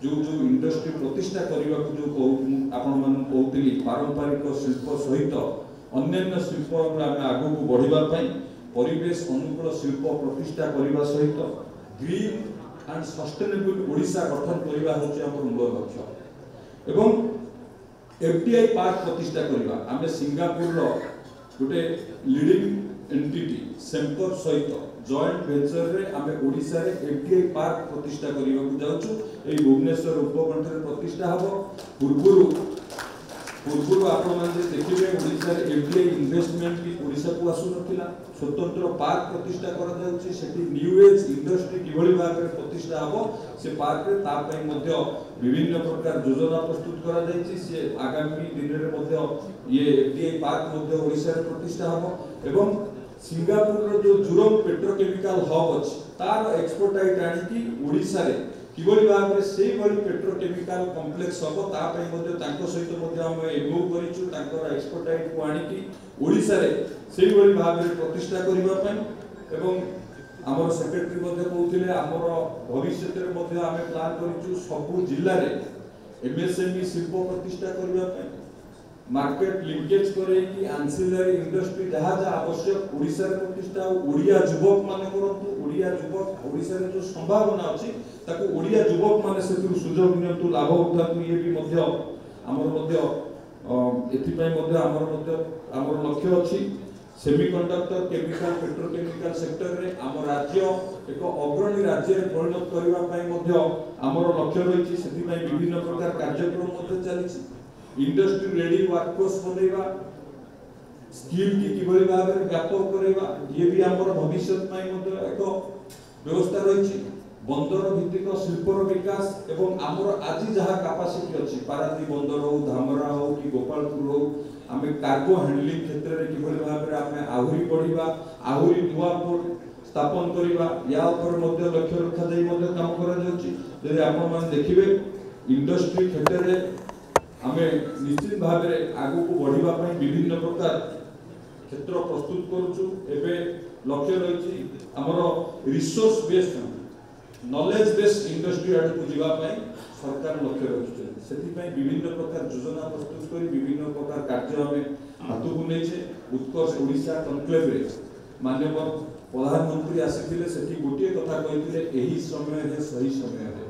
जो जो इंडस्ट्री प्रतिष्ठा करने को जो आपण मान कहते पारंपरिक शिल्प सहित अन्य शिल्प आग को बढ़ाई परिवेश अनुकूल शिल्प प्रतिष्ठा करने सहित ग्रीन एंड सस्टेनेबल ओडिशा गठन करने हूँ मूल लक्ष्य एवं एफडीआई पार्क प्रतिष्ठा करवा आम सिंगापुर गोटे लीडिंग एंटिटी सेम्पर सहित जॉइंट वेंचर रे आम ओडिशा रे एफडीआई पार्क प्रतिष्ठा करने को जाऊँ ये भुवनेश्वर उपकंठ प्रतिष्ठा हम पूर्व आपण देखिए ओडिशा रे एफडीआई इन्वेस्टमेंट भी ओडिशा को आसु नथिला स्वतंत्र पार्क प्रतिष्ठा करा जाउची सेठी न्यू एज इंडस्ट्री किभଳି भाबरे प्रतिष्ठा हबो से पार्क रे ता पई मध्ये विभिन्न प्रकार योजना प्रस्तुत करा जायछि से आगामी दिन रे मध्ये ये एफडीआई पार्क मध्ये ओडिशा रे प्रतिष्ठा हबो एवं सिंगापुर रो जो जुरम पेट्रोकेमिकल हब अछि तार एक्सपोर्टाइट आनी की ओडिशा रे किभଳି भाबरे सेही भଳି पेट्रोकेमिकल कॉम्प्लेक्स हबो ता पई मध्ये तांको सहित मध्ये हम एमओ करिछु तांकर एक्सपोर्टाइट को आनी की ओडिशा रे सेही भଳି भाबरे प्रतिष्ठा करिबा पई एवं आमर सेक्रेटरी मध्ये कहउथिले आमर भविष्य रे मध्ये आमे प्लान करिछु सब जिल्ला रे एमएसएमई शिल्प प्रतिष्ठा करिबा पई मार्केट लिंकेज करे कि एंसिलरी इंडस्ट्री जहाँ जहाँ आवश्यक ओडिशा रे प्रतिष्ठा ओडिया युवक माने करंतु ओडिया युवक ओडिशा रे जो संभावना अछि ताको ओडिया युवक माने से सुजोग नियंतु लाभ उठातु ये भी मध्ये हमर मध्ये एथि पई मध्ये हमर लक्ष्य अछि सेमीकंडक्टर केमिकल पेट्रोकेमिकल सेक्टर रे हम राज्य एक अग्रणी राज्य रे परिणत करबा पई मध्ये हमर लक्ष्य रहिछि सेथि पई विभिन्न प्रकार कार्यक्रम मध्ये चलिछि इंडस्ट्री रेडी वर्कफोर्स बनैबा स्किल की किभଳି भाबरे व्यापक करैबा ये भी हमर भविष्य पई मध्ये एक व्यवस्था रहिछि बंदर भित्तिक शिल्पर विकास एवं हमर आज जहाँ कैपेसिटी अछि पारादीप बंदर हो धामरा हो कि गोपालपुर हो आमे कार्गो हैंडलिंग क्षेत्र रे किभଳି भाबरे आमे आहुरी बढ़िबा आहुरी नुवा पोर्ट स्थापन करिबा या ऊपर मध्ये लक्ष्य रखा जाई मध्ये काम करा जाउची जदि आपण मान देखिबे इंडस्ट्री क्षेत्र रे आमे निश्चित भाव में आगु को बढ़िबा पई विभिन्न प्रकार क्षेत्र प्रस्तुत करूछु एबे लक्ष्य रहिछि हमरो resource based knowledge based industry आड को जीवा पई सरकार लक्ष्य रखिছে सेति पई विभिन्न प्रकार योजना प्रस्तुत करी विभिन्न प्रकार कार्य हमें हाथ को नेछे उत्कर्ष ओडिशा कॉन्क्लेव रे माननीय प्रधानमंत्री आसीथिले सेठी गोटे कथा कहिथिले एही समय रे सही समय